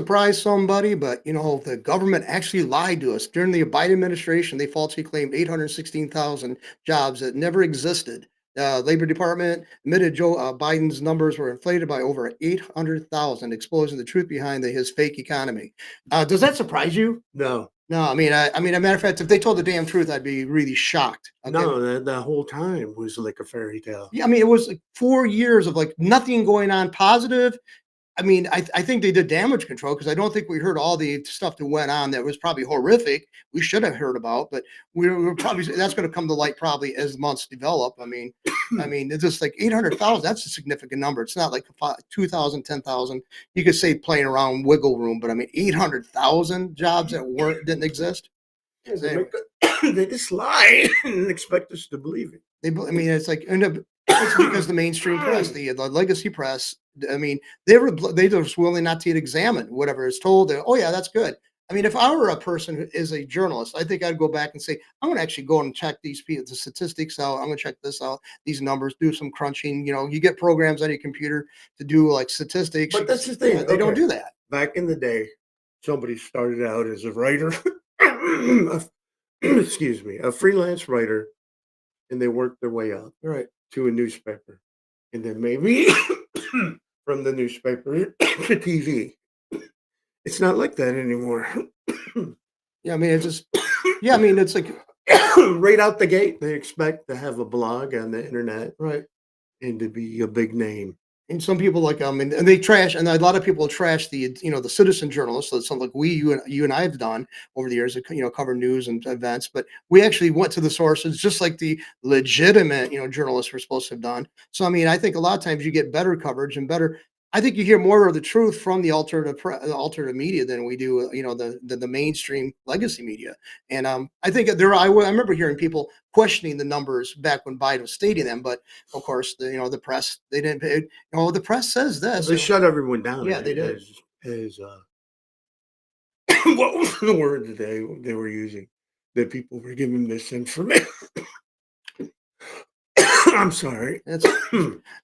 surprise somebody, but the government actually lied to us during the Biden administration. They falsely claimed 816,000 jobs that never existed. Labor Department admitted Joe Biden's numbers were inflated by over 800,000, exposing the truth behind his fake economy. Does that surprise you? No, No, I mean, a matter of fact, if they told the damn truth, I'd be really shocked. Okay. no, that whole time was like a fairy tale. Yeah, I mean, it was like 4 years of like nothing going on positive. I mean, I think they did damage control because I don't think we heard all the stuff that went on that was probably horrific. We should have heard about, but we're probably that's going to come to light probably as months develop. I mean, it's just like 800,000. That's a significant number. It's not like 2,000, 10,000. You could say playing around wiggle room, but I mean, 800,000 jobs that didn't exist. Yeah, So anyway. they just lie and expect us to believe it. I mean, it's like it's because the mainstream press, the legacy press. I mean, they were just willing not to examine whatever is told. Oh yeah, that's good. I mean, if I were a person who is a journalist, I think I'd go back and say, I'm going to actually go and check the statistics out. I'm going to check this out, these numbers, do some crunching. You get programs on your computer to do like statistics. But that's the thing. They don't do that. Back in the day, somebody started out as a writer, excuse me, a freelance writer, and they worked their way up Right to a newspaper, and then maybe from the newspaper to TV. It's not like that anymore. Yeah, I mean, it's just yeah, I mean, it's like right out the gate, they expect to have a blog on the internet, right. and to be a big name. And some people like and they trash, and a lot of people trash the citizen journalists. So it's something like you and I have done over the years, cover news and events. But we actually went to the sources, just like the legitimate journalists were supposed to have done. So I mean, I think a lot of times you get better coverage and better. I think you hear more of the truth from the alternative media than we do, the mainstream legacy media. And I think I remember hearing people questioning the numbers back when Biden was stating them, but of course, the press they didn't. The press says this. They shut everyone down. Yeah, they did. As what was the word that they were using? That people were giving misinformation. I'm sorry.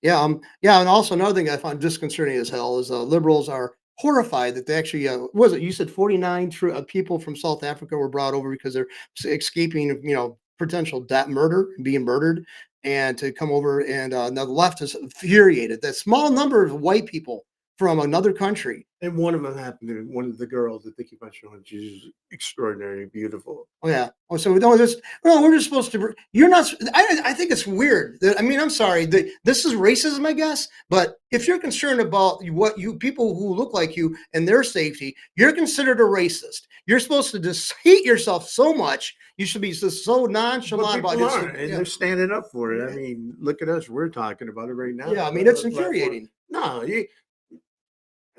Yeah, and also another thing I find disconcerting as hell is liberals are horrified that they actually was it you said 49 people from South Africa were brought over because they're escaping potential being murdered, and to come over, and now the left is infuriated that small number of white people from another country. And one of them happened to one of the girls that they keep on showing. She's extraordinary, beautiful. Oh yeah. Oh, so we're just supposed to. You're not. I think it's weird. I mean, I'm sorry. This is racism, I guess. But if you're concerned about what people who look like you and their safety, you're considered a racist. You're supposed to just hate yourself so much. You should be just so nonchalant about it. And they're standing up for it. I mean, look at us. We're talking about it right now. Yeah, I mean, it's infuriating. No,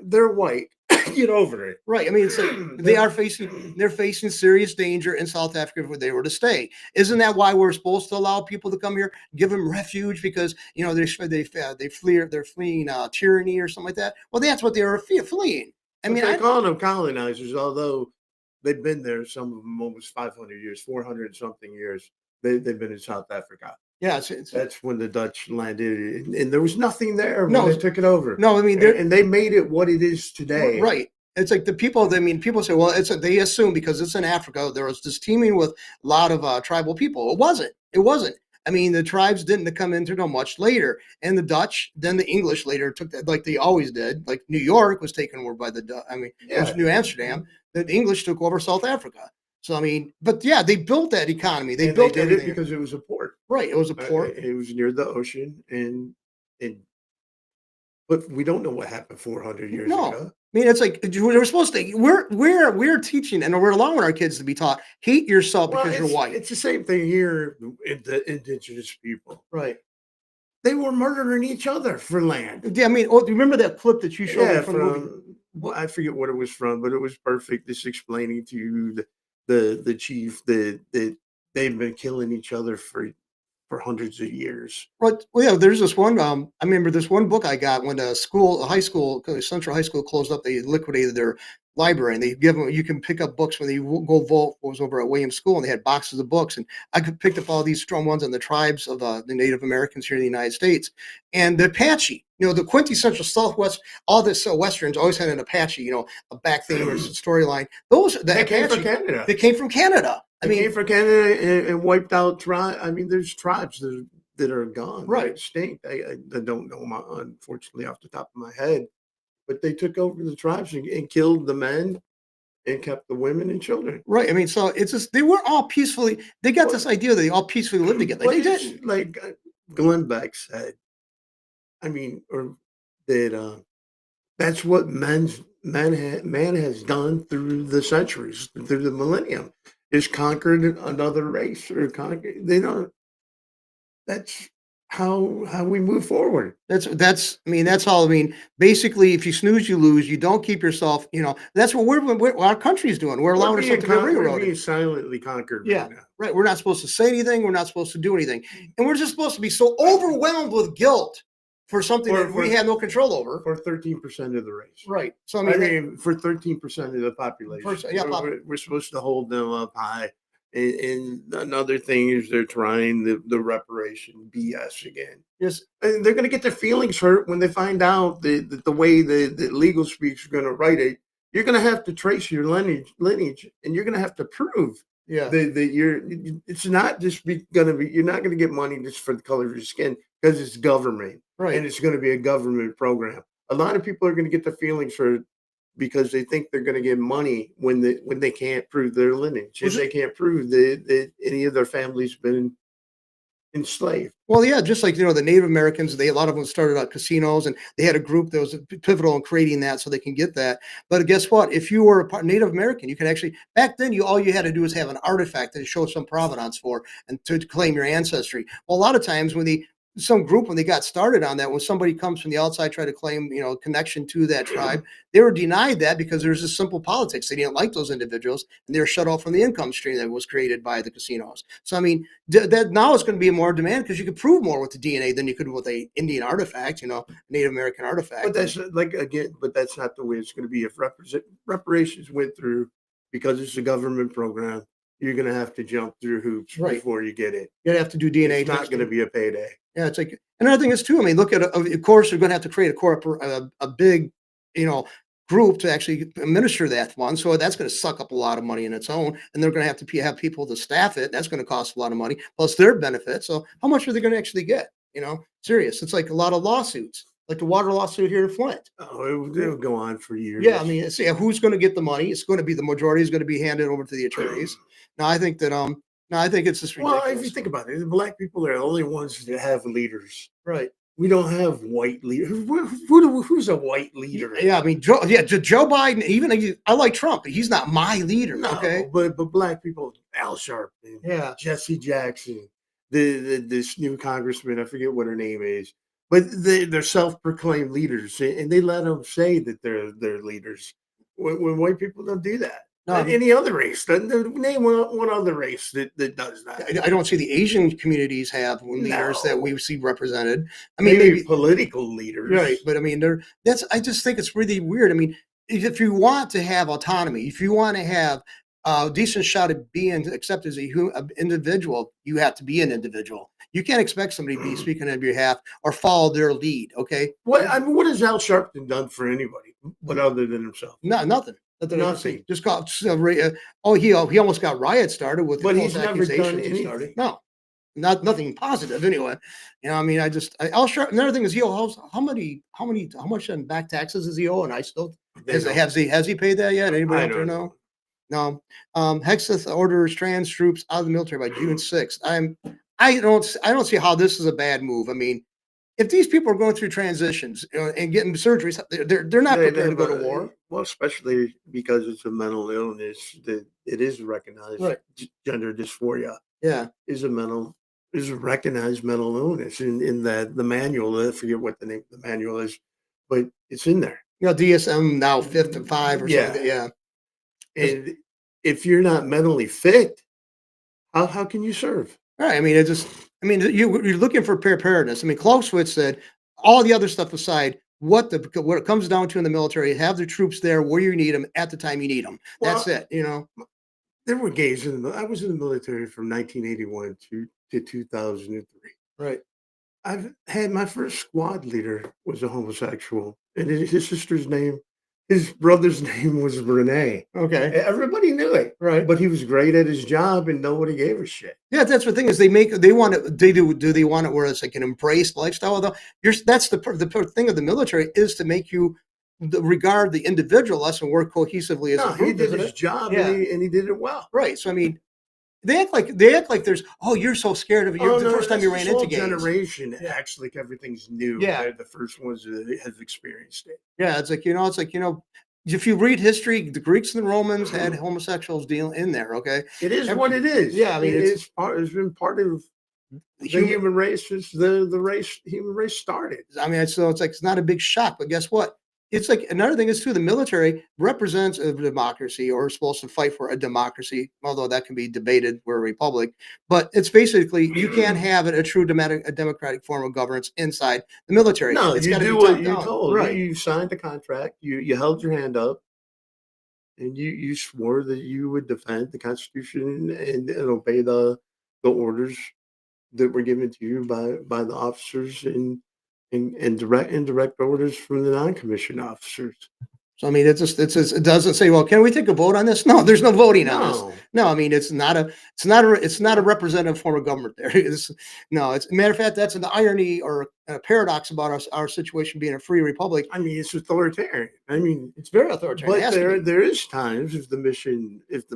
they're white. Get over it. Right. I mean, it's like they're facing serious danger in South Africa if they were to stay. Isn't that why we're supposed to allow people to come here, give them refuge because they're fleeing tyranny or something like that? Well, that's what they were fleeing. I mean, they call them colonizers, although they've been there. Some of them almost 500 years, 400 something years. They've been in South Africa. Yeah, that's when the Dutch landed, and there was nothing there when they took it over. No, I mean, and they made it what it is today. Right. It's like the people. I mean, people say, well, they assume because it's in Africa, there was this teeming with a lot of tribal people. It wasn't. It wasn't. I mean, the tribes didn't come into it much later, and the Dutch, then the English later took that, like they always did. Like New York was taken over by the Dutch. I mean, it was New Amsterdam. The English took over South Africa. So I mean, but yeah, they built that economy. They did it because it was a port. Right, it was a port. It was near the ocean, but we don't know what happened 400 years ago. I mean, it's like we're supposed to. We're teaching, and we're allowing our kids to be taught hate yourself because you're white. It's the same thing here in the indigenous people. Right. They were murdering each other for land. Yeah, I mean, do you remember that clip that you showed me from the movie? Well, I forget what it was from, but it was perfect. Just explaining to you the chief that they've been killing each other for hundreds of years. Well, yeah, there's this one. I remember this one book I got when Central High School closed up. They liquidated their library, and they give them. You can pick up books when you go vote. I was over at Williams School, and they had boxes of books, and I could picked up all these strong ones on the tribes of the Native Americans here in the United States, and the Apache. The quintessential Southwest. All this Westerns always had an Apache. A back thing or storyline. They came from Canada. They came from Canada. They came from Canada and wiped out tribes. I mean, there's tribes that are gone, right? Extinct. I don't know them, unfortunately, off the top of my head. But they took over the tribes and killed the men and kept the women and children. Right. I mean, so it's just they were all peacefully. They got this idea that they all peacefully lived together. They didn't. Like Glenn Beck said. I mean, or that that's what man has done through the centuries, through the millennium, is conquered another race or conquer. They don't. That's how we move forward. That's I mean that's all. I mean basically, if you snooze, you lose. You don't keep yourself. That's what our country's doing. We're allowing ourselves to get We're railroaded. being silently conquered. Yeah, right now. right. We're not supposed to say anything. We're not supposed to do anything, and we're just supposed to be so overwhelmed with guilt for something that we have no control over. For 13% of the race. Right. So I mean for 13% of the population. We're supposed to hold them up high. And another thing is they're trying the reparation BS again. Yes, and they're going to get their feelings hurt when they find out that the way the legal speaks are going to write it. You're going to have to trace your lineage, and you're going to have to prove that you're. It's not just going to be. You're not going to get money just for the color of your skin because it's government, right? And it's going to be a government program. A lot of people are going to get their feelings hurt because they think they're going to get money when they can't prove their lineage, and they can't prove that any of their family's been enslaved. Well, yeah, just like the Native Americans, a lot of them started out casinos, and they had a group that was pivotal in creating that, so they can get that. But guess what? If you were a Native American, you can actually back then all you had to do was have an artifact that show some provenance for and to claim your ancestry. Well, a lot of times when some group, when they got started on that, when somebody comes from the outside try to claim connection to that tribe, they were denied that because there's this simple politics. They didn't like those individuals, and they were shut off from the income stream that was created by the casinos. So I mean, that now it's going to be more demand because you could prove more with the DNA than you could with a Indian artifact, Native American artifact. But that's but that's not the way it's going to be. If reparations went through, because it's a government program, you're going to have to jump through hoops before you get it. You're going to have to do DNA. It's not going to be a payday. Yeah, it's like another thing is too. I mean, look at of course you're going to have to create a big, group to actually administer that one. So that's going to suck up a lot of money in its own, and they're going to have to have people to staff it. That's going to cost a lot of money plus their benefits. So how much are they going to actually get? Serious. It's like a lot of lawsuits, like the water lawsuit here in Flint. Oh, it'll go on for years. Yeah, I mean, who's going to get the money? It's going to be the majority is going to be handed over to the attorneys. Now, I think that no, I think it's just ridiculous. Well, if you think about it, the black people are the only ones that have leaders. Right. We don't have white leaders. Who's a white leader? Yeah, I mean, Joe Biden, even I like Trump, but he's not my leader. No, okay. But black people, Al Sharpton, Jesse Jackson, this new congressman, I forget what her name is, but they're self-proclaimed leaders, and they let them say that they're leaders. When white people don't do that. No, any other race. Name one other race that does that. I don't see the Asian communities have leaders that we see represented. I mean, maybe political leaders, right? But I mean, I just think it's really weird. I mean, if you want to have autonomy, if you want to have a decent shot at being accepted as an individual, you have to be an individual. You can't expect somebody to be speaking on your behalf or follow their lead. Okay. What has Al Sharpton done for anybody, but other than himself? No, nothing. Nothing. Just got he almost got riots started with but he's never done anything. No, nothing positive anyway. I mean, Al Sharpton. Another thing is he owes how much in back taxes does he owe? And I still has he paid that yet? Anybody out there know? No. Hexeth orders trans troops out of the military by June 6th. I don't see how this is a bad move. I mean, if these people are going through transitions and getting surgeries, they're not prepared to go to war. Well, especially because it's a mental illness that it is recognized. Right. Gender dysphoria. Yeah, is a recognized mental illness in that the manual. I forget what the name of the manual is, but it's in there. DSM now 5 or something. Yeah. And if you're not mentally fit, how can you serve? Right. I mean, you're looking for preparedness. I mean, Clausewitz said, all the other stuff aside, what it comes down to in the military, have the troops there where you need them at the time you need them. That's Well, it, you know? there were gays in the I was in the military from 1981 to 2003. Right. I've had my first squad leader was a homosexual, and his sister's name, his brother's name was Renee. Okay. Everybody knew it, Right. but he was great at his job, and nobody gave a shit. Yeah, that's the thing is they want it. Do they want it where it's like an embraced lifestyle? Though that's the thing of the military is to make you regard the individual less and work cohesively as No, a he group, did isn't his it? job, Yeah. and he did it well. Right. So I mean, they act like there's you're so scared of it. Oh The no, first time you ran this into whole gays. generation Yeah. acts like everything's new. Yeah. They're the first ones that have experienced it. Yeah, it's like if you read history, the Greeks and the Romans had homosexuals deal in there. Okay, It is what it is. Yeah, I mean it's been part of the human race since the human race started. I mean, so it's like it's not a big shock, but guess what? It's like another thing is too. The military represents a democracy, or is supposed to fight for a democracy, although that can be debated. We're a republic, but it's basically you can't have a true democratic form of governance inside the military. No, It's you gotta do be what top you're down. told. Right? You signed the contract. You held your hand up, and you swore that you would defend the Constitution and obey the orders that were given to you by the officers and direct indirect orders from the non-commissioned officers. So I mean, it doesn't say, well, can we take a vote on this? No, there's no voting on this. No. No, I mean, it's not a representative form of government. There is no. It's matter of fact, that's an irony or a paradox about our situation being a free republic. I mean, it's authoritarian. I mean, It's very authoritarian. It but has to be. there is times if the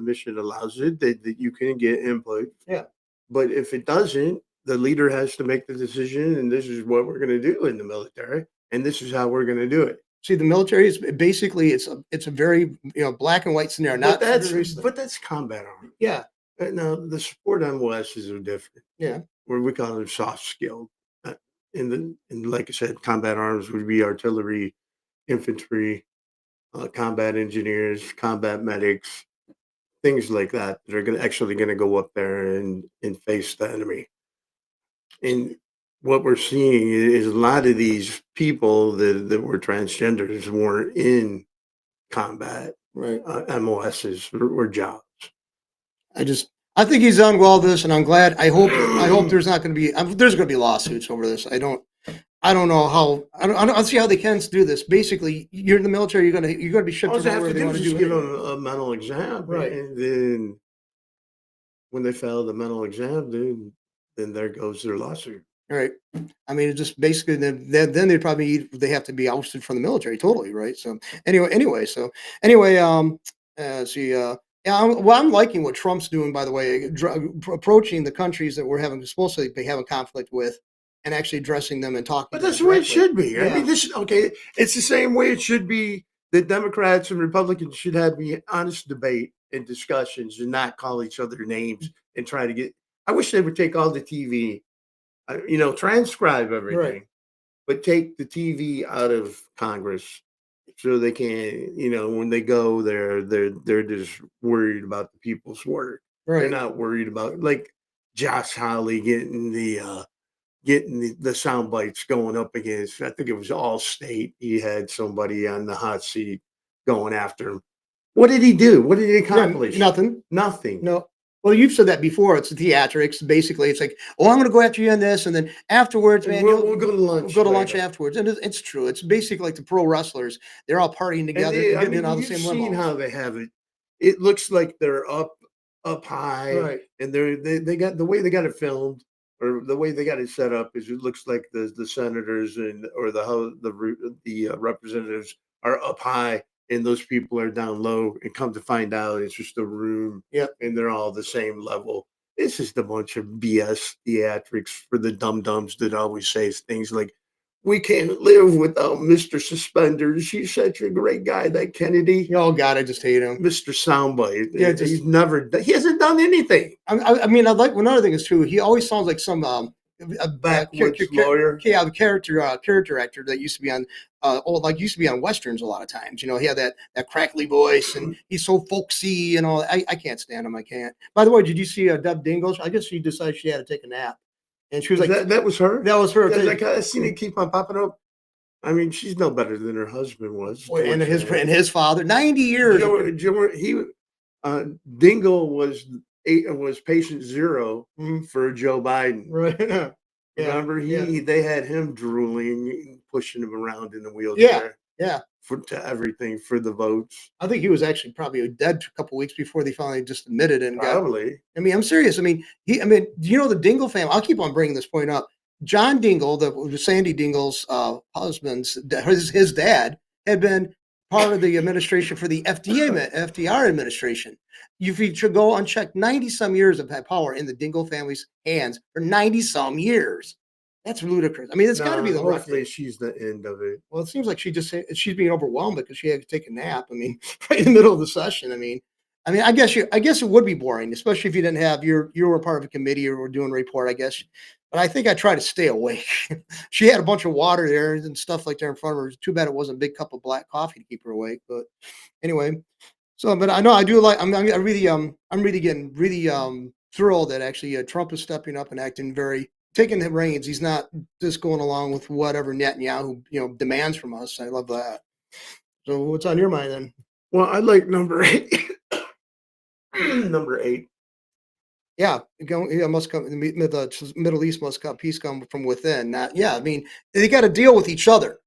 mission allows it that you can get input. Yeah. But if it doesn't, the leader has to make the decision, and this is what we're going to do in the military, and this is how we're going to do it. See, the military is basically it's a very black and white scenario. But Not that's combat arms. yeah, Now the support MOSs are different. yeah, Where we call them soft skilled. In like I said, combat arms would be artillery, infantry, combat engineers, combat medics, things like that that are going to go up there and face the enemy. And what we're seeing is a lot of these people that were transgenders weren't in combat right. MOSs or jobs. I think he's done well with this, and I'm glad. I hope there's not going to be there's going to be lawsuits over this. I don't know how. I don't see how they can do this. Basically, you're in the military. You're going to be shipped All they have everywhere to they do want is to just do. give them a mental exam, Right. And then when they fail the mental exam, then there goes their lawsuit. Right. I mean, it just basically then they have to be ousted from the military totally, right? So anyway, see, yeah, I'm liking what Trump's doing, by the way, approaching the countries that we're supposed to be having conflict with, and actually addressing them and talking. But to them that's the way it directly. should be. Yeah. I mean, okay. It's the same way it should be that Democrats and Republicans should have the honest debate and discussions and not call each other names and try to get. I wish they would take all the TV. Transcribe everything, Right. but take the TV out of Congress so they can, when they go there, they're just worried about the people's work. Right. They're not worried about like Josh Hawley getting the sound bites going up against. I think it was Allstate. He had somebody on the hot seat going after him. What did he do? What did he accomplish? Yeah, nothing. Nothing. No. Well, you've said that before. It's theatrics. Basically, it's like, oh, I'm going to go after you on this, and then afterwards, man, we'll go to lunch. We'll go to lunch later. afterwards, and it's true. It's basically like the pro wrestlers. They're all partying together, getting in all the same You've seen limos. how they have it. It looks like they're up high, Right. And they got the way they got it filmed, or the way they got it set up is it looks like the senators or the representatives are up high. And those people are down low, and come to find out, it's just a room. Yep. And they're all the same level. It's just a bunch of BS theatrics for the dum-dums that always say things like, "We can't live without Mr. Suspenders. He's such a great guy, that Kennedy." Oh God, I just hate him. Mr. Soundbite. Yeah, he hasn't done anything. I mean, I like another thing is too. He always sounds like some Backwoods lawyer. Yeah, the character actor that used to be on used to be on westerns a lot of times. He had that crackly voice, and he's so folksy and all. I can't stand him. I can't. By the way, did you see Deb Dingles? I guess she decided she had to take a nap, and she was like, that was her. That was her. I seen it keep on popping up. I mean, she's no better than her husband was. And Torture. his father, 90 years. Dingle was patient 0 for Joe Biden. Right. Remember, they had him drooling, pushing him around in the Yeah. wheelchair Yeah. to everything for the votes. I think he was actually probably dead a couple weeks before they finally just admitted it and Probably. I mean, I'm serious. I mean, do you know the Dingle family? I'll keep on bringing this point up. John Dingle, the Sandy Dingle's husband's, his dad had been part of the administration for the FDR administration. If you should go unchecked, 90 some years of power in the Dingle family's hands for 90 some years. That's ludicrous. I mean, it's got to be the hopefully she's the end of it. Well, it seems like she's being overwhelmed because she had to take a nap. I mean, right in the middle of the session. I mean, I guess it would be boring, especially if you didn't have you were part of a committee or were doing a report. I guess, but I think I try to stay awake. She had a bunch of water there and stuff like that in front of her. It's too bad it wasn't a big cup of black coffee to keep her awake. But anyway, so but I know I do like. I'm really getting really thrilled that actually Trump is stepping up and acting very. Taking the reins. He's not just going along with whatever Netanyahu, demands from us. I love that. So what's on your mind then? Well, I like number 8. Number 8. Yeah, must come. The Middle East must come. Peace come from within. Not, yeah, I mean, they got to deal with each other,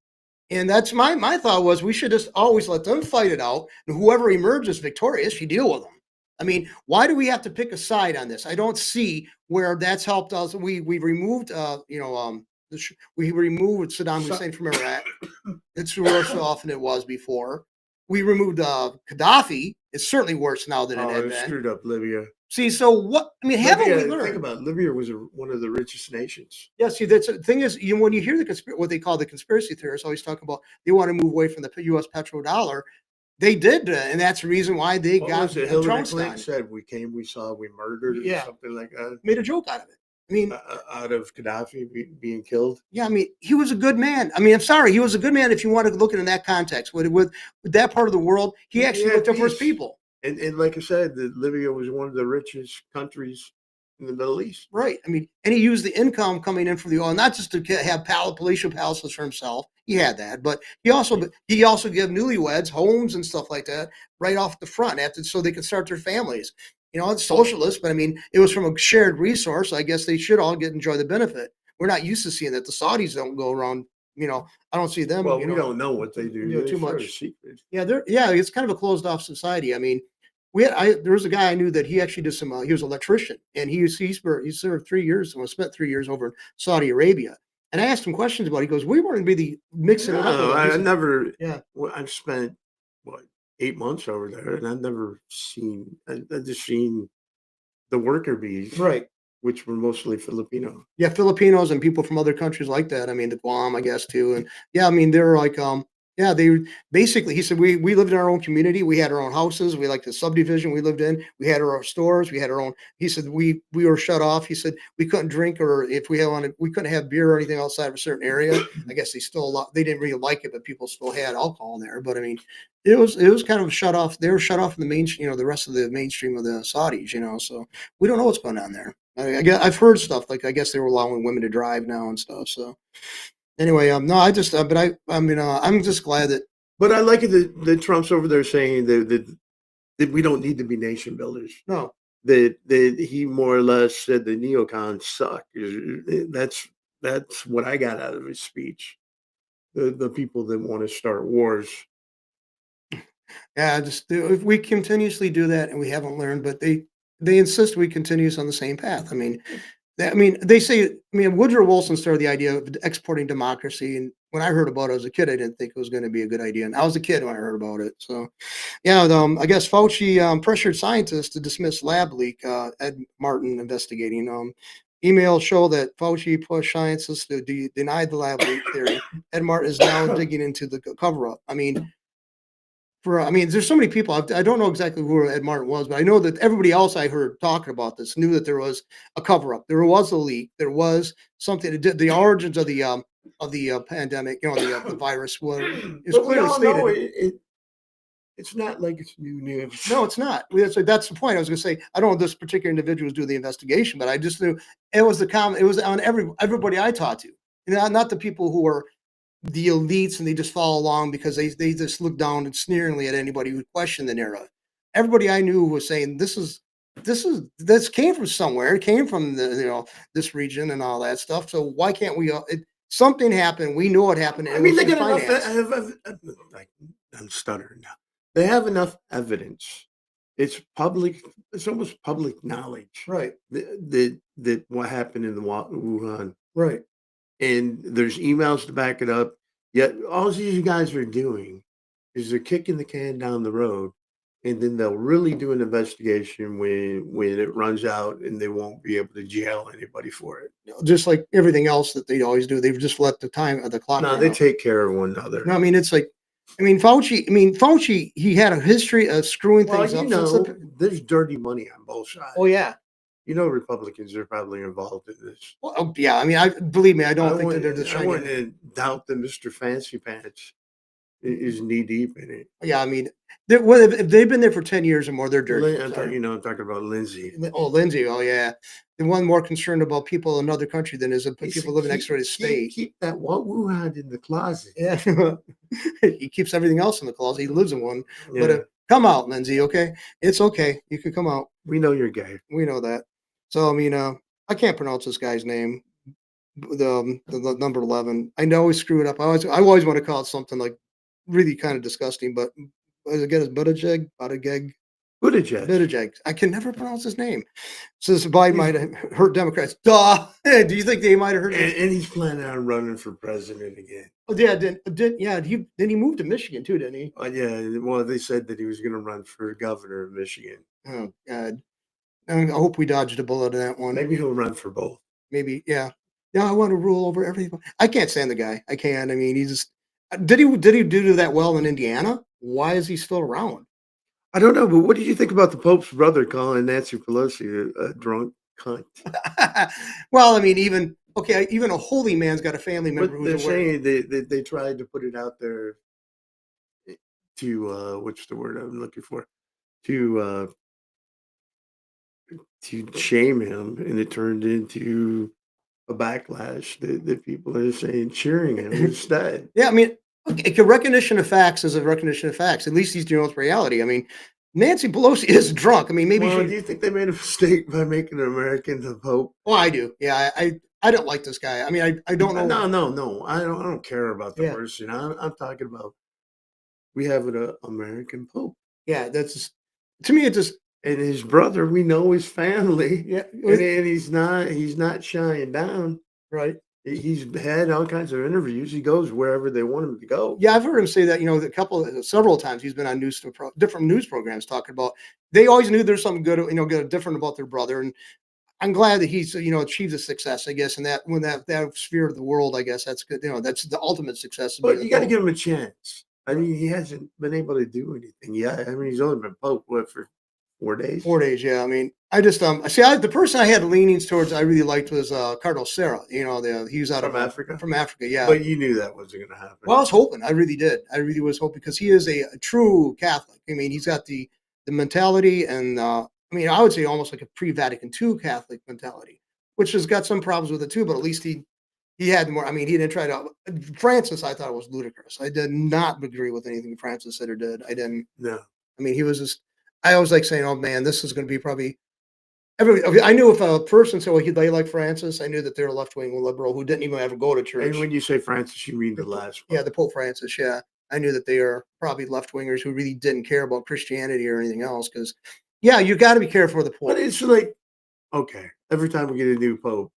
and that's my thought was we should just always let them fight it out, and whoever emerges victorious, you deal with them. I mean, why do we have to pick a side on this? I don't see where that's helped us. We removed, we removed Saddam Hussein from Iraq. It's worse off than it was before. We removed Gaddafi. It's certainly worse now than it had been. Screwed up Libya. See, so what? I mean, haven't we learned? Think about it. Libya was one of the richest nations. Yeah. See, that's the thing is, when you hear what they call the conspiracy theorists always talk about, they want to move away from the U.S. petrodollar. They did, and that's the reason why they got Hillary Clinton said, "We came, we saw, we murdered," or something like that. Made a joke out of it. I mean, out of Gaddafi being killed. Yeah, I mean, he was a good man. I mean, I'm sorry, he was a good man if you want to look at it in that context. With that part of the world, he actually looked up for his people. And like I said, Libya was one of the richest countries in the Middle East. Right. I mean, and he used the income coming in from the oil, not just to have palatial palaces for himself. He had that, but he also gave newlyweds homes and stuff like that right off the front so they could start their families. It's socialist, but I mean, it was from a shared resource. I guess they should all enjoy the benefit. We're not used to seeing that. The Saudis don't go around. I don't see them. Well, we don't know what they do. Too much secret. Yeah, it's kind of a closed off society. I mean, there was a guy I knew that he actually did some. He was an electrician, and he served 3 years. Spent 3 years over in Saudi Arabia. And I asked him questions about it. He goes, "We weren't really mixing it up." I never. Yeah, well, I've spent 8 months over there, and I've never seen. I've just seen the worker bees, right, which were mostly Filipino. Yeah, Filipinos and people from other countries like that. I mean, the Guam, I guess too, and yeah, I mean, they're like, yeah, they basically. He said we lived in our own community. We had our own houses. We liked the subdivision we lived in. We had our own stores. We had our own. He said we were shut off. He said we couldn't drink, or if we wanted, we couldn't have beer or anything outside of a certain area. I guess they didn't really like it, but people still had alcohol there. But I mean, it was kind of shut off. They were shut off in the main, the rest of the mainstream of the Saudis. So we don't know what's going on there. I've heard stuff like I guess they were allowing women to drive now and stuff. So. Anyway, no, I just, but I mean, I'm just glad that. But I like it that Trump's over there saying that we don't need to be nation builders. No, that he more or less said the neocons suck. That's what I got out of his speech. The people that want to start wars. Yeah, if we continuously do that and we haven't learned, but they insist we continue on the same path. I mean, they say. I mean, Woodrow Wilson started the idea of exporting democracy, and when I heard about it as a kid, I didn't think it was going to be a good idea. And I was a kid when I heard about it. So, yeah, I guess Fauci pressured scientists to dismiss lab leak. Ed Martin investigating. Emails show that Fauci pushed scientists to deny the lab leak theory. Ed Martin is now digging into the cover-up. I mean. There's so many people. I don't know exactly who Ed Martin was, but I know that everybody else I heard talking about this knew that there was a cover-up. There was a leak. There was something that did the origins of the pandemic. The virus was clearly stated. It's not like it's new news. No, it's not. That's the point. I was going to say I don't know this particular individuals do the investigation, but I just knew it was It was on everybody I talked to, not the people who were. the elites and they just follow along because they just look down and sneeringly at anybody who questioned the narrative. Everybody I knew was saying this came from somewhere. It came from this region and all that stuff. So why can't we? Something happened. We know it happened. I mean, they got enough. I'm stuttering now. They have enough evidence. It's public. It's almost public knowledge, right? That what happened in the Wuhan, right? And there's emails to back it up. Yet all these guys are doing is they're kicking the can down the road, and then they'll really do an investigation when it runs out, and they won't be able to jail anybody for it. Just like everything else that they always do, they've just let the clock. No, they take care of one another. No, I mean it's like, Fauci, he had a history of screwing things up. There's dirty money on both sides. Oh yeah. Republicans are probably involved in this. Well, yeah, I mean, believe me, I don't think that they're just trying I wouldn't doubt that Mr. Fancy Pants is knee deep in it. Yeah, I mean, if they've been there for 10 years or more, they're dirty. I'm talking about Lindsay. Oh, Lindsay. Oh, yeah. The one more concerned about people in another country than is people living next to his state. Keep that Wuhan in the closet. Yeah. He keeps everything else in the closet. He lives in one. Yeah. But come out, Lindsay, okay? It's okay. You can come out. We know you're gay. We know that. So, I mean, I can't pronounce this guy's name. The number 11. I know he screwed up. I always want to call it something like really kind of disgusting, but again, it's Buttigieg. I can never pronounce his name. So this Biden might have hurt Democrats. Duh. Do you think they might have hurt? And he's planning on running for president again. Oh yeah, then he moved to Michigan too, didn't he? Yeah. Well, they said that he was going to run for governor of Michigan. Oh God. I hope we dodged a bullet in that one. Maybe he'll run for both. Maybe, yeah. Yeah, I want to rule over everything. I can't stand the guy. I can't. I mean, he just did he do that well in Indiana? Why is he still around? I don't know, but what did you think about the Pope's brother calling Nancy Pelosi a drunk cunt? Well, I mean, even a holy man's got a family member who's saying they tried to put it out there to what's the word I'm looking for? To shame him, and it turned into a backlash that people are saying cheering him instead. Yeah, I mean, a recognition of facts is a recognition of facts. At least he's dealing with reality. I mean, Nancy Pelosi is drunk. I mean, maybe. Well, do you think they made a mistake by making an American the Pope? Oh, I do. Yeah, I don't like this guy. I mean, I don't know. No. I don't care about the person. I'm talking about we have an American Pope. Yeah, that's to me. It just. And his brother, we know his family. Yeah, and he's not shying down. Right. He's had all kinds of interviews. He goes wherever they want him to go. Yeah, I've heard him say that. Several times he's been on different news programs talking about. They always knew there's something good, different about their brother, and I'm glad that he's achieved a success. I guess in that sphere of the world, I guess that's good. That's the ultimate success. But you got to give him a chance. I mean, he hasn't been able to do anything yet. I mean, he's only been Pope for 4 days. 4 days, yeah. I mean, I just the person I had leanings towards I really liked was Cardinal Sarah. He was out from Africa. From Africa, yeah. But you knew that wasn't going to happen. Well, I was hoping. I really did. I really was hoping because he is a true Catholic. I mean, he's got the mentality, and I would say almost like a pre-Vatican II Catholic mentality, which has got some problems with it too. But at least he had more. I mean, he didn't try to. Francis, I thought was ludicrous. I did not agree with anything Francis said or did. I didn't. No. I mean, he was just. I always like saying, "Oh man, this is going to be probably." I knew if a person said, "Well, they like Francis," I knew that they're a left-wing liberal who didn't even ever go to church. And when you say Francis, you mean the last one. Yeah, the Pope Francis. Yeah, I knew that they are probably left-wingers who really didn't care about Christianity or anything else. Because, yeah, you got to be careful with the Pope. But it's like, okay, every time we get a new Pope,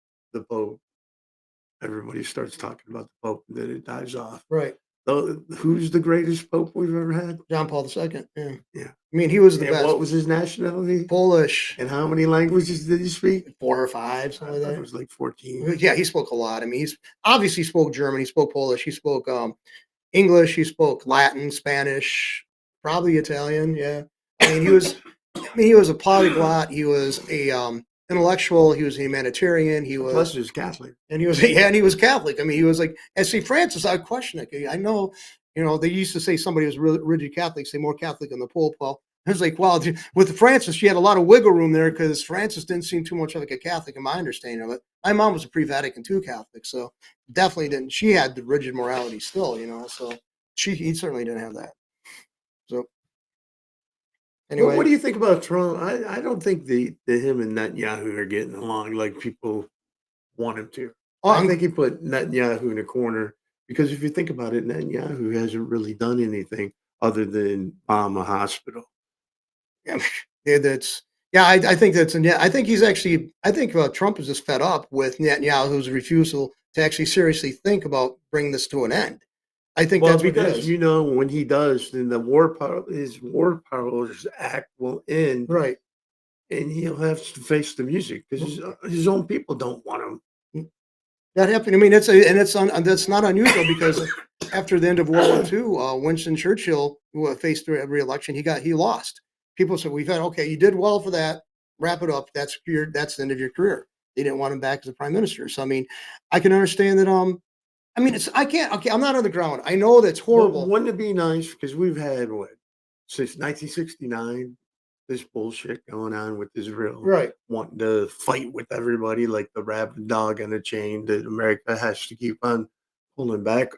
everybody starts talking about the Pope, and then it dies off. Right. Who's the greatest Pope we've ever had? John Paul II. Yeah. Yeah. I mean, he was the best. What was his nationality? Polish. And how many languages did he speak? 4 or 5, something like that. It was like 14. Yeah, he spoke a lot. I mean, he's obviously spoke German. He spoke Polish. He spoke English. He spoke Latin, Spanish, probably Italian. Yeah. I mean, he was a polyglot. He was a intellectual. He was a humanitarian. Plus, he was Catholic. And he was Catholic. I mean, he was like, as St. Francis, I question it. I know, they used to say somebody was really rigid Catholic, say more Catholic than the Pope. Well, It's like, well, with Francis, she had a lot of wiggle room there because Francis didn't seem too much like a Catholic in my understanding of it. My mom was a pre-Vatican II Catholic, so definitely didn't. She had the rigid morality still, so he certainly didn't have that. So anyway, what do you think about Trump? I don't think the him and Netanyahu are getting along like people want him to. I think he put Netanyahu in a corner because if you think about it, Netanyahu hasn't really done anything other than bomb a hospital. yeah, I think that's yeah. I think he's actually. I think Trump is just fed up with Netanyahu's refusal to actually seriously think about bringing this to an end. I think that's because what it is. when he does, then his War Powers Act will end, Right. and he'll have to face the music because his own people don't want him. That happened. I mean, that's not unusual because after the end of World War II, Winston Churchill, who faced re-election, he lost. People said, "We've had okay, you did well for that. Wrap it up. That's the end of your career." They didn't want him back as a prime minister. So I mean, I can understand that. I mean, I can't. Okay, I'm not on the ground. I know that's horrible. Well, wouldn't it be nice because we've had since 1969 this bullshit going on with Israel, right? Wanting to fight with everybody like the rabid dog on a chain that America has to keep on pulling back.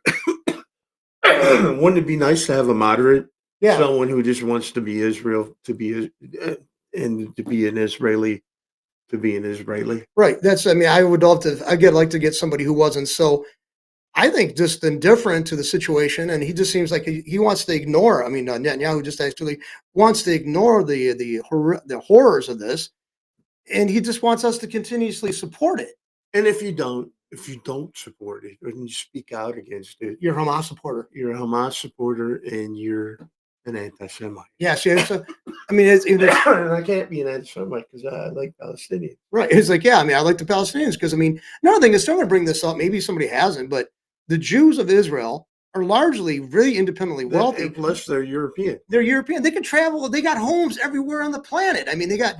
Wouldn't it be nice to have a moderate, someone who just wants to be Israel, and to be an Israeli, Right. I mean, I would love to. Like to get somebody who wasn't so. I think just indifferent to the situation, and he just seems like he wants to ignore. I mean, Netanyahu just actually wants to ignore the horrors of this, and he just wants us to continuously support it. And if you don't support it, and you speak out against it, you're a Hamas supporter. You're a Hamas supporter, and you're an anti-Semite. Yeah, see, I mean, and I can't be an anti-Semite because I like Palestinians. Right. It's like, yeah, I mean, I like the Palestinians because, I mean, another thing is, still going to bring this up. Maybe somebody hasn't, but the Jews of Israel are largely really independently wealthy. And plus, they're European. They're European. They can travel. They got homes everywhere on the planet. I mean, they're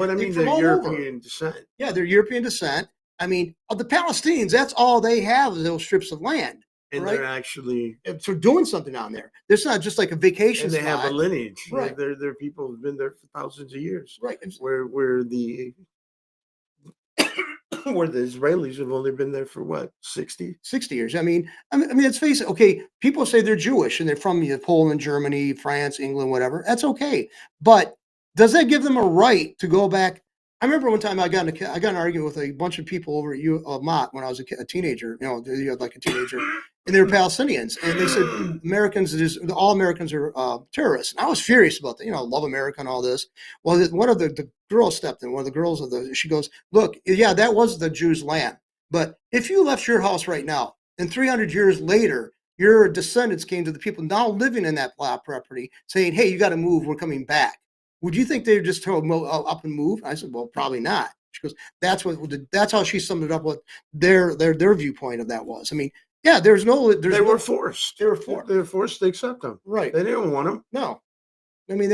European descent. Yeah, they're European descent. I mean, of the Palestinians, that's all they have is those strips of land. And right? They're actually doing something down there. It's not just like a vacation. And they have a lineage. Right. They're people who've been there for thousands of years. Right. Where the where the Israelis have only been there for what, 60 years. I mean, let's face it. Okay, people say they're Jewish and they're from Poland, Germany, France, England, whatever. That's okay, but does that give them a right to go back? I remember one time I got in an argument with a bunch of people over at Mott when I was a teenager. Like a teenager, and they were Palestinians, and they said all Americans are terrorists. And I was furious about that. Love America and all this. Well, one of the girls stepped in. One of the girls she goes, "Look, yeah, that was the Jews' land, but if you left your house right now, and 300 years later, your descendants came to the people now living in that property, saying, 'Hey, you got to move. We're coming back.' Would you think they would just throw up and move?" I said, "Well, probably not." She goes, "That's how she summed it up. What their viewpoint of that was. I mean, yeah, they were forced. They were forced. They were forced to accept them. Right. They didn't want them. No. I mean,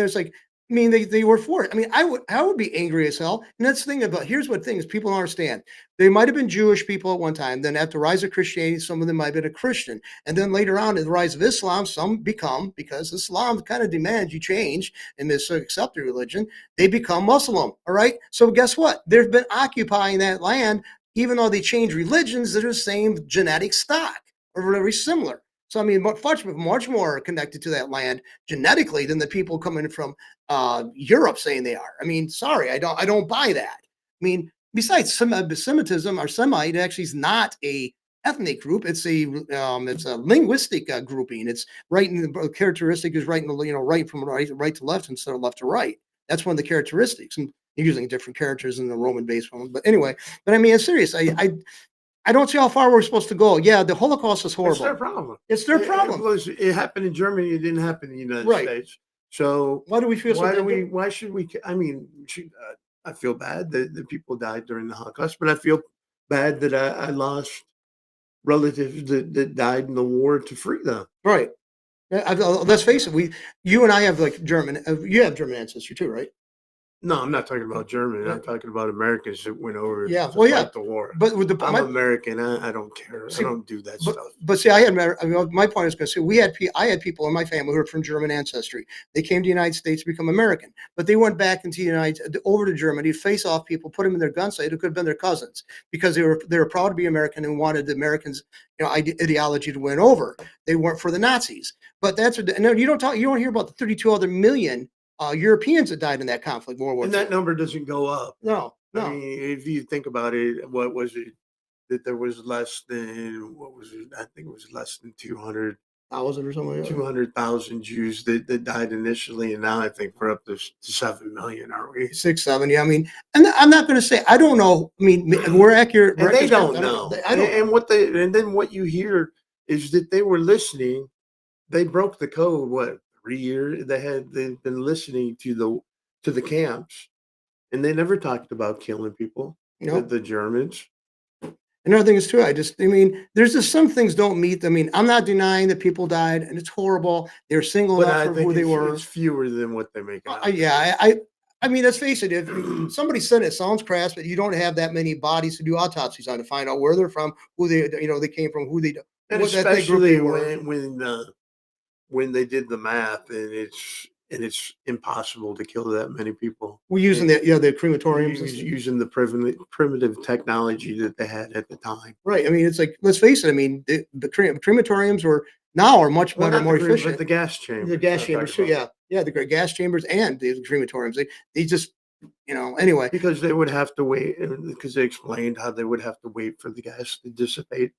they were for it. I mean, I would be angry as hell. And that's the thing here's what things people don't understand. They might have been Jewish people at one time. Then at the rise of Christianity, some of them might have been a Christian. And then later on in the rise of Islam, some become, because Islam kind of demands you change in this accepted religion, they become Muslim. All right. So guess what? They've been occupying that land, even though they change religions, they're the same genetic stock or very similar. So I mean, much more connected to that land genetically than the people coming from Europe saying they are. I mean, sorry, I don't buy that. I mean, besides Semitism or Semite actually is not a ethnic group. It's a linguistic grouping. It's the characteristic is right from right to left instead of left to right. That's one of the characteristics, and you're using different characters in the Roman-based one. But anyway, I mean, it's serious. I don't see how far we're supposed to go. Yeah, the Holocaust is horrible. It's their problem. It's their problem. It happened in Germany. It didn't happen in the United States. So why do we feel? Why should we? I mean, I feel bad that the people died during the Holocaust, but I feel bad that I lost relatives that died in the war to free them. Right. Let's face it. You and I have German. You have German ancestry too, right? No, I'm not talking about Germany. Yeah. I'm talking about Americans that went over Yeah, to well, yeah, fight the war. but with I'm American. I don't care. I see, don't do that but stuff. see, I had I mean, my point is going to say I had people in my family who were from German ancestry. They came to the United States to become American, but they went back into the over to Germany, face off people, put them in their gun sight. It could have been their cousins because they were proud to be American and wanted the Americans, ideology to win over. They weren't for the Nazis. But no, you don't hear about the 32 other million Europeans that died in that conflict, World War And II. that number doesn't go up. No, I no. mean, if you think about it, what was it? That there was less than, what was it? I think it was less than 1,000 or something like that. 200,000 Jews that died initially. And now I think we're up to 7 million, are we? 6, 7. Yeah, I mean, and I'm not going to say I don't know. I mean, we're accurate. And they don't I know. I don't know. And then what you hear is that they were listening. They broke the code. What, 3 years? They've been listening to the camps, and they never talked about killing people. No. The Germans. Another thing is too, I mean, there's just some things don't meet. I mean, I'm not denying that people died and it's horrible. They're singled But out I for think who they were. it's fewer than what they make out. Yeah, I mean, let's face it. If somebody said it sounds crass, but you don't have that many bodies to do autopsies on to find out where they're from, who they came from, who they, And what ethnic group especially they were. when they did the math, and it's impossible to kill that many people. We're using the crematoriums, Using the primitive technology that they had at the time. right? I mean, it's like, let's face it. I mean, the crematoriums are much better, more efficient. But the gas chambers. The gas chambers too. Yeah, the gas chambers and the crematoriums. They just, anyway. Because they would have to wait, because they explained how they would have to wait for the gas to dissipate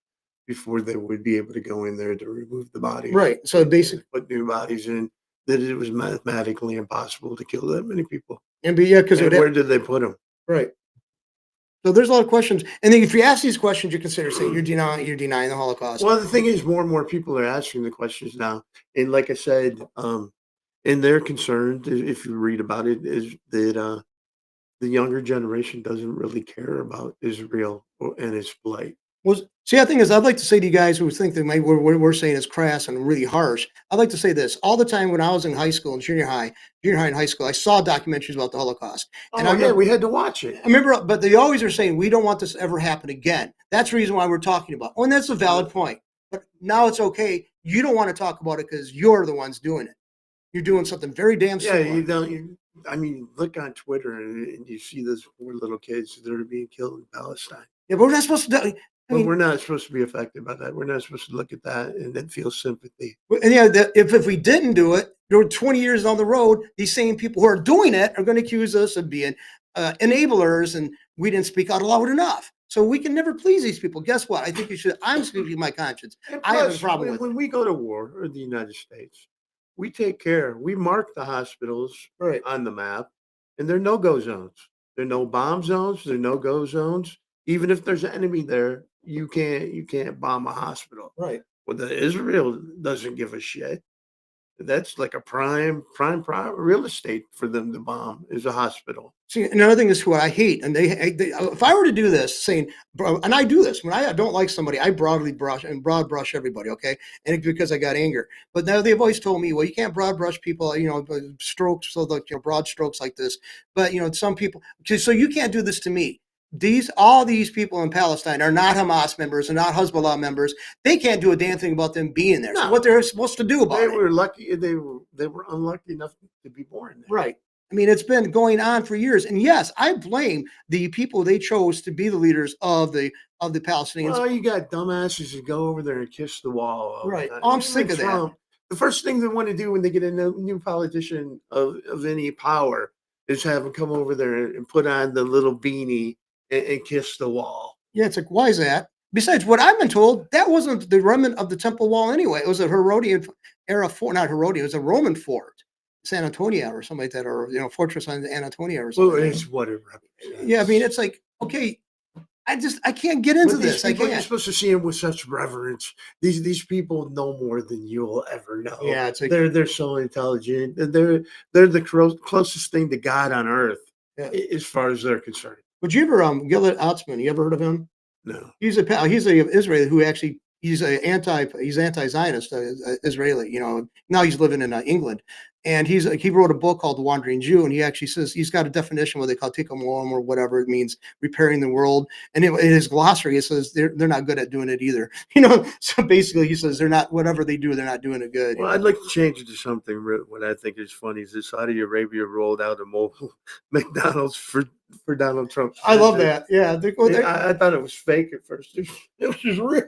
before they would be able to go in there to remove the bodies. Right. So basically, put new bodies in. That it was mathematically impossible to kill that many people. because where did they put them? Right. So there's a lot of questions, and then if you ask these questions, you consider saying you're denying the Holocaust. Well, the thing is, more and more people are asking the questions now, and like I said, and they're concerned. If you read about it, is that the younger generation doesn't really care about Israel and its plight. Well, see, the thing is, I'd like to say to you guys who think that we're saying is crass and really harsh. I'd like to say this: all the time when I was in high school and junior high and high school, I saw documentaries about the Holocaust. And we had to watch it. I remember, but they always are saying we don't want this to ever happen again. That's the reason why we're talking about. Oh, and that's a valid point. But now it's okay. You don't want to talk about it because you're the ones doing it. You're doing something very damn similar. Yeah, you don't. I mean, look on Twitter and you see those poor little kids that are being killed in Palestine. Yeah, but we're not supposed to. We're not supposed to be affected by that. We're not supposed to look at that and then feel sympathy. And yeah, if we didn't do it, 20 years down the road, these same people who are doing it are going to accuse us of being enablers, and we didn't speak out loud enough. So we can never please these people. Guess what? I think you should. I'm speaking my conscience. I have a problem with when we go to war in the United States, we take care. We mark the hospitals on the map, and they're no-go zones. There are no bomb zones. There are no-go zones. Even if there's an enemy there, you can't bomb a hospital. Right. Well, Israel doesn't give a shit. That's like a prime real estate for them to bomb is a hospital. See, another thing is what I hate, and they if I were to do this, saying, and I do this when I don't like somebody, I broad brush everybody, okay, and it's because I got anger. But now they've always told me, well, you can't broad brush people, strokes, so broad strokes like this. But some people, so you can't do this to me. All these people in Palestine are not Hamas members and not Hezbollah members. They can't do a damn thing about them being there. No. So what they're supposed to do about it? They were lucky. They were unlucky enough to be born there. Right. I mean, it's been going on for years. And yes, I blame the people they chose to be the leaders of the Palestinians. Well, you got dumbasses who go over there and kiss the wall. Right. I'm sick of that. The first thing they want to do when they get a new politician of any power is have them come over there and put on the little beanie and kiss the wall. Yeah, it's like, why is that? Besides, what I've been told, that wasn't the remnant of the Temple Wall anyway. It was a Herodian era fort, not Herodian. It was a Roman fort, San Antonio or something like that, or fortress on Anatolia or something. Well, it's what it represents. Yeah, I mean, it's like, okay, I can't get into this. I can't. You're supposed to see them with such reverence. These people know more than you'll ever know. Yeah, it's like, they're so intelligent. They're the closest thing to God on earth, as far as they're concerned. Would you ever Gilad Atzmon? You ever heard of him? No. He's a Israeli who actually he's anti-Zionist Israeli. Now he's living in England, And he wrote a book called The Wandering Jew, and he actually says he's got a definition what they call tikkun olam or whatever it means, repairing the world. And in his glossary, it says they're not good at doing it either. So basically, he says they're not, whatever they do, they're not doing it good. Well, I'd like to change it to something what I think is funny is that Saudi Arabia rolled out a mobile McDonald's for Donald Trump. I love that. Yeah, I thought it was fake at first. It was real.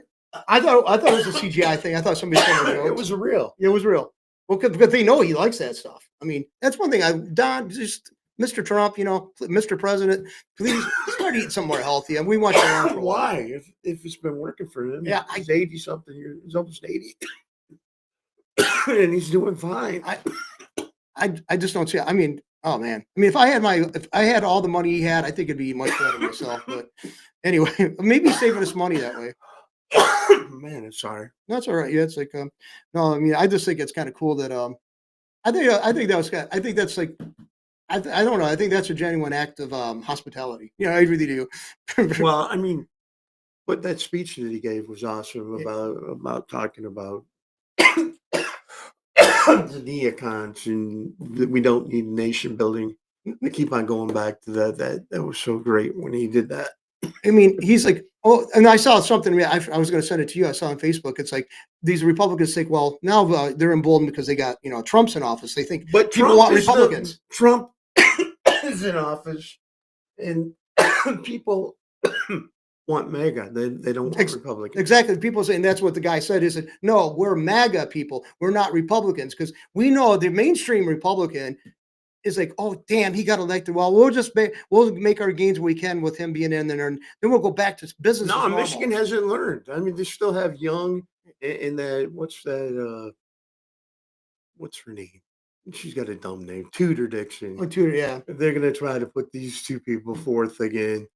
I thought it was a CGI thing. I thought somebody said It was real. It was real. Well, because they know he likes that stuff. I mean, that's one thing. Don, just Mr. Trump, Mr. President, please start eating somewhere healthy. And we want you around for a while. Why? If it's been working for him, Yeah, he's 80 something years. He's almost 80, and he's doing fine. I just don't see it. I mean, oh man. I mean, if I had all the money he had, I think it'd be much better myself. But anyway, maybe he's saving us money that way. Man, I'm sorry. That's all right. Yeah, it's like no, I mean, I just think it's kind of cool that I think that's like I don't know. I think that's a genuine act of hospitality. Yeah, I really do. Well, I mean, but that speech that he gave was awesome about talking about the neocons and that we don't need nation building. I keep on going back to that. That was so great when he did that. I mean, he's like, oh, and I saw something. I was going to send it to you. I saw on Facebook. It's like these Republicans think, well, now they're emboldened because they got Trump's in office. They think, but people want Republicans. Trump is in office, and people want MAGA. They don't want Republicans. Exactly. People saying that's what the guy said. He said, no, we're MAGA people. We're not Republicans because we know the mainstream Republican is like, oh damn, he got elected. Well, we'll make our gains we can with him being in there, and then we'll go back to business. No, Michigan hasn't learned. I mean, they still have Young in that. What's that? What's her name? She's got a dumb name, Tudor Dixon. Oh, Tudor, yeah. They're gonna try to put these two people forth again,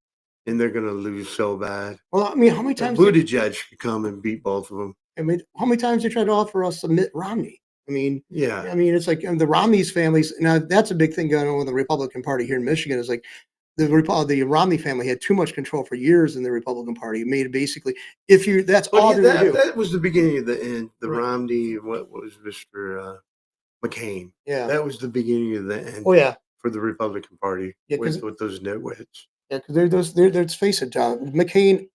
and they're gonna lose so bad. Well, I mean, how many times Buttigieg could come and beat both of them? I mean, how many times they tried to offer us Mitt Romney? I mean, yeah. I mean, it's like the Romney's families. Now, that's a big thing going on with the Republican Party here in Michigan. Is like the Romney family had too much control for years in the Republican Party. It made it basically, all they're going to do. That was the beginning of the end. The right. Romney, what was Mr. McCain? Yeah, that was the beginning of the end. Oh yeah, for the Republican Party. Yeah, with those nitwits. Yeah, because let's face it, John McCain.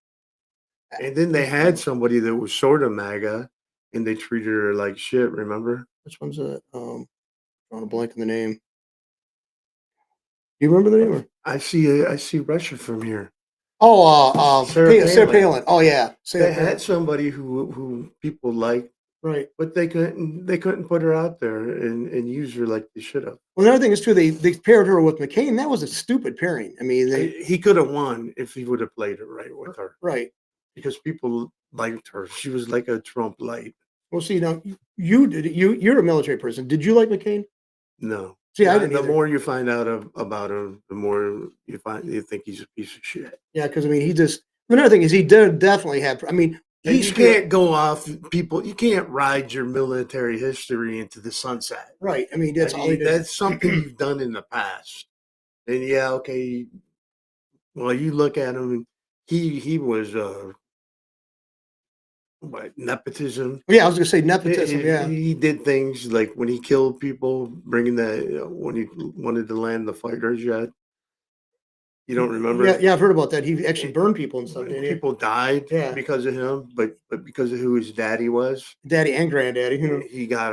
And then they had somebody that was sort of MAGA. And they treated her like shit. Remember? Which one's it? Drawing a blank in the name. Do you remember the name? I see Russia from here. Oh, Sarah Palin. Oh yeah, they had somebody who people liked, right? But they couldn't put her out there and use her like they should have. Well, another thing is too, they paired her with McCain. That was a stupid pairing. I mean, he could have won if he would have played it right with her, right? Because people liked her. She was like a Trump light. Well, see, now you're a military person. Did you like McCain? No. See, I didn't. The more you find out about him, the more you think he's a piece of shit. Yeah, because I mean, another thing is he did definitely have. I mean, you can't go off people. You can't ride your military history into the sunset. Right. I mean, that's something you've done in the past. And yeah, okay. Well, you look at him, and he was. What, nepotism? Yeah, I was gonna say nepotism. Yeah, he did things like when he killed people, bringing when he wanted to land the fighter jet. You don't remember? Yeah, I've heard about that. He actually burned people and stuff. People died because of him, but because of who his daddy was, daddy and granddaddy. He got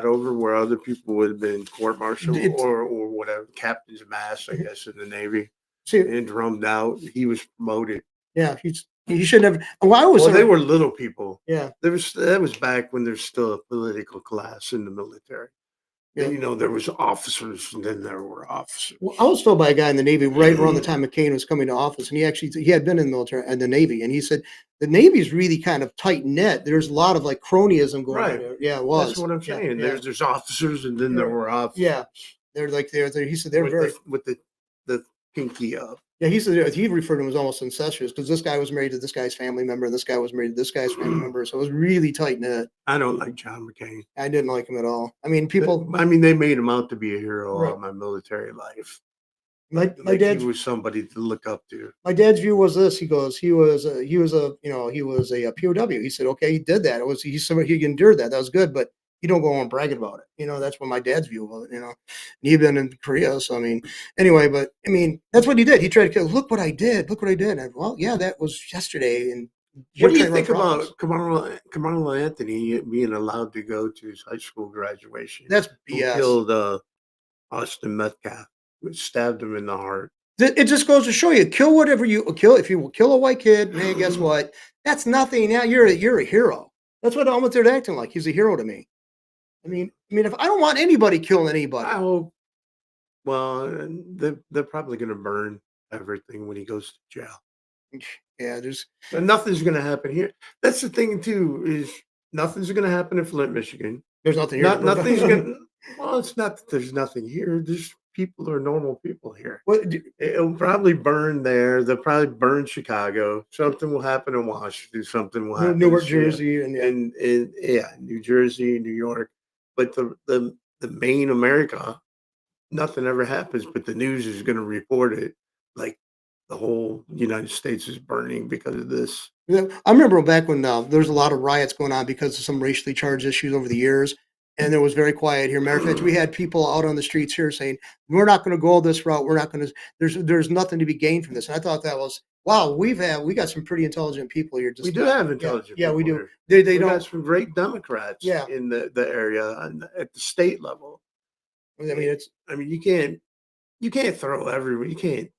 over where other people would have been court-martialed or whatever, captain's mast, I guess, in the Navy, and drummed out. He was promoted. Yeah, he shouldn't have. Well, they were little people. Yeah, that was back when there's still a political class in the military. Yeah. And, there was officers, and then there were officers. Well, I was told by a guy in the Navy right around the time McCain was coming to office, and he had been in the military and the Navy, and he said the Navy is really kind of tight knit. There's a lot of like cronyism going on there. Yeah, it was. That's what I'm saying. Yeah. There's officers, and then there were officers. Yeah, they're like he said they're very with the pinky up. Yeah, he said he referred to him as almost incestuous because this guy was married to this guy's family member, and this guy was married to this guy's family member. So it was really tight knit. I don't like John McCain. I didn't like him at all. I mean, they made him out to be a hero of my military life. My dad was somebody to look up to. My dad's view was this. He goes, he was a POW. He said, okay, he did that. He endured that. That was good, but you don't go on bragging about it. That's what my dad's view of it. And he'd been in Korea, so I mean, anyway. But I mean, that's what he did. He tried to kill. Look what I did. Look what I did. And, well, yeah, that was yesterday. And What you're do you trying to run think for office. about Kamala Anthony being allowed to go to his high school graduation? That's Who BS. killed Austin Metcalf? Who stabbed him in the heart? It just goes to show you, kill whatever you kill. If you kill a white kid, man, guess what? That's nothing. Now you're a hero. That's what almost they're acting like. He's a hero to me. I mean, if I don't want anybody killing anybody. I hope. Well, they're probably going to burn everything when he goes to jail. Yeah, And nothing's going to happen here. That's the thing too, is nothing's going to happen in Flint, Michigan. there's nothing here. Nothing's going to, well, it's not that there's nothing here. There's people are normal people here. It'll probably burn there. They'll probably burn Chicago. Something will happen in Washington. Something will happen Newark, in Jersey, and yeah, New Jersey, New York. But the main America, nothing ever happens, but the news is going to report it like the whole United States is burning because of this. Yeah, I remember back when there was a lot of riots going on because of some racially charged issues over the years, and it was very quiet here. Matter of fact, we had people out on the streets here saying, "We're not going to go this route. We're not going to. There's nothing to be gained from this." And I thought that was wow. We got some pretty intelligent people here. We do have intelligent. Yeah, we do. Here. They We don't. got some great Democrats. Yeah. In the area and at the state level. I mean, you can't throw everyone. You can't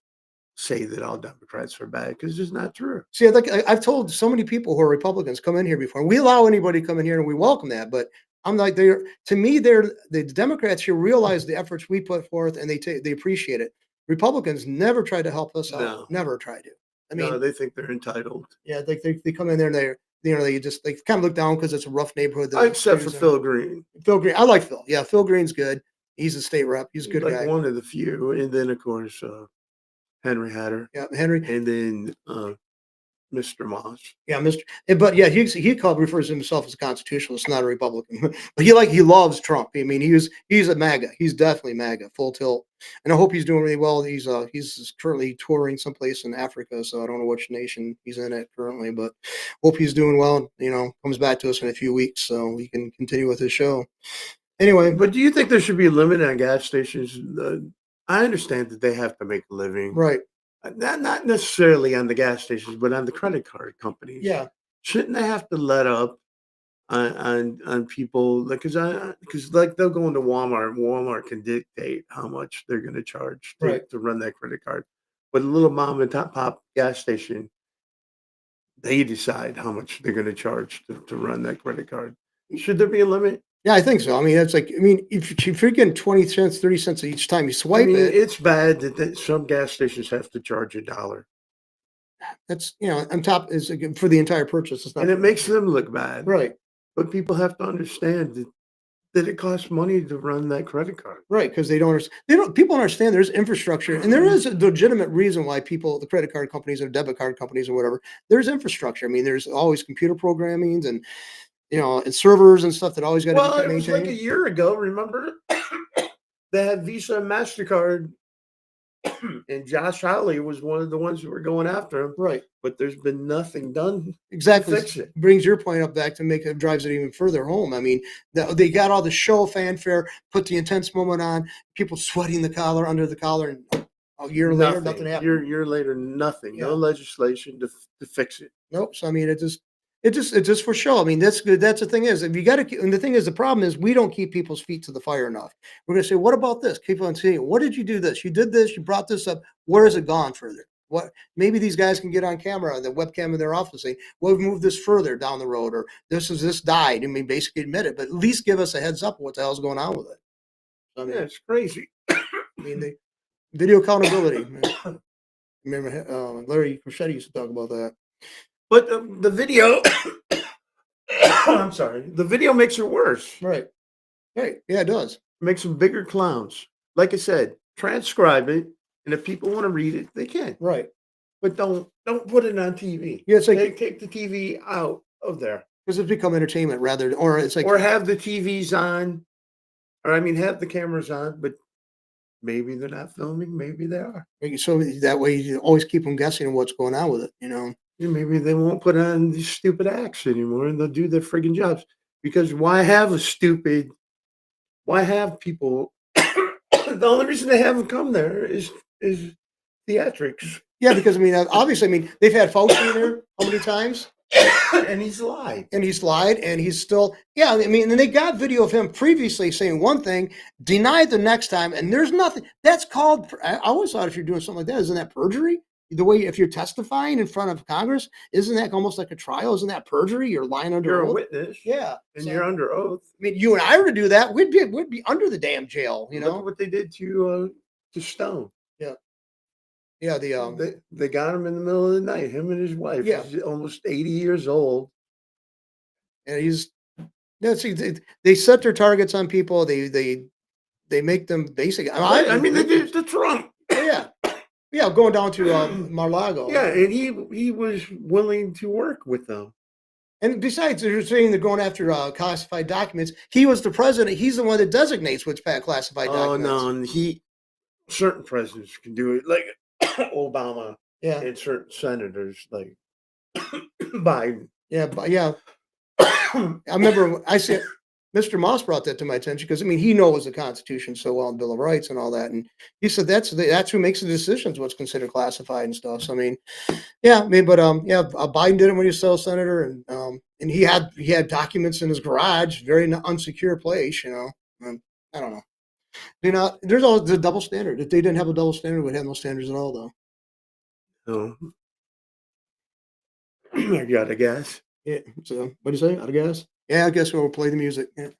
say that all Democrats are bad because it's not true. See, I've told so many people who are Republicans come in here before. We allow anybody to come in here and we welcome that. But I'm like, the Democrats here realize the efforts we put forth and they appreciate it. Republicans never tried to help us out. No. Never tried to. I No, mean, they think they're entitled. yeah, they come in there and they kind of look down because it's a rough neighborhood. Except for Phil Green. Phil Green, I like Phil. Yeah, Phil Green's good. He's a state rep. He's a good guy. One of the few, and then of course Henry Hatter. Yeah, Henry, and then Mr. Moss. Yeah, But yeah, refers to himself as a constitutionalist, not a Republican. But he loves Trump. I mean, he's a MAGA. He's definitely MAGA, full tilt. And I hope he's doing really well. He's currently touring someplace in Africa, so I don't know which nation he's in it currently, but hope he's doing well. Comes back to us in a few weeks, so we can continue with his show. Anyway, but do you think there should be a limit on gas stations? I understand that they have to make a living, right? Not necessarily on the gas stations, but on the credit card companies. Yeah, shouldn't they have to let up on people? Because they'll go into Walmart. Walmart can dictate how much they're going to charge to run that credit card. But a little mom and pop gas station, they decide how much they're going to charge to run that credit card. Should there be a limit? Yeah, I think so. I mean, if you're getting 20 cents, 30 cents each time you swipe it's bad that some gas stations have to charge $1. That's, on top is for the entire purchase. It's not, and it makes them look bad. Right. But people have to understand that it costs money to run that credit card. Right, because people understand there's infrastructure, and there is a legitimate reason why the credit card companies or debit card companies or whatever, there's infrastructure. I mean, there's always computer programming and and servers and stuff that always got to be maintained. It was like a year ago, remember? They had Visa and MasterCard, and Josh Hawley was one of the ones who were going after him. Right. But there's been nothing done. Exactly. To fix it. Brings your point up back to drives it even further home. I mean, they got all the show fanfare, put the intense moment on, people sweating under the collar, and a year later, nothing happened. Year later, nothing. Yeah. No legislation to fix it. Nope. So, I mean, it's just for show. I mean, that's good. That's the thing is, if you got to, and the thing is, the problem is we don't keep people's feet to the fire enough. We're going to say, what about this? Keep on saying, what did you do this? You did this. You brought this up. Where has it gone further? What? Maybe these guys can get on camera, the webcam in their office, saying, well, we've moved this further down the road, or this died. I mean, basically admit it, but at least give us a heads up of what the hell's going on with it. I mean, it's crazy. I mean, the video accountability. Remember, Larry Crescetti used to talk about that. But the video, I'm sorry, the video makes it worse. Right. Yeah, it does. Makes them bigger clowns. Like I said, transcribe it, and if people want to read it, they can. Right. But don't put it on TV. Yeah, it's like take the TV out of there. Because it's become entertainment or it's like, or have the TVs on, have the cameras on, but maybe they're not filming, maybe they are. So that way you always keep them guessing what's going on with it, Maybe they won't put on these stupid acts anymore, and they'll do their friggin' jobs. Because why have why have people? The only reason they haven't come there is theatrics. Yeah, because I mean, obviously, I mean, they've had Fauci in there how many times? And he's lied. And he's lied, and he's still, yeah. I mean, and they got video of him previously saying one thing, denied the next time, and there's nothing. That's called. I always thought if you're doing something like that, isn't that perjury? The way if you're testifying in front of Congress, isn't that almost like a trial? Isn't that perjury? You're lying under You're a oath. witness. Yeah, And so, you're under oath. I mean, you and I were to do that, we'd be under the damn jail. You Look know at what they did to Stone. Yeah, yeah. They got him in the middle of the night. Him and his wife. Yeah. He's almost 80 years old. And he's yeah. See, they set their targets on people. They make them basically. I mean, they did it to Trump. Yeah. Yeah, going down to Mar-a-Lago. Yeah, and he was willing to work with them. And besides, they're saying they're going after classified documents. He was the president. He's the one that designates which classified documents. Oh no, and certain presidents can do it, like Obama. Yeah, and certain senators like Biden. Yeah, but yeah. I remember I said Mr. Moss brought that to my attention because I mean he knows the Constitution so well and Bill of Rights and all that, and he said that's who makes the decisions what's considered classified and stuff. So I mean, yeah, I mean, but yeah, Biden did it when he was still a senator, and he had documents in his garage, very unsecure place, you know. I don't know. You know, there's always the double standard. If they didn't have a double standard, we'd have no standards at all, though. Oh, I gotta guess. Yeah. So what do you say? Out of gas? Yeah, I guess we'll play the music. Yeah.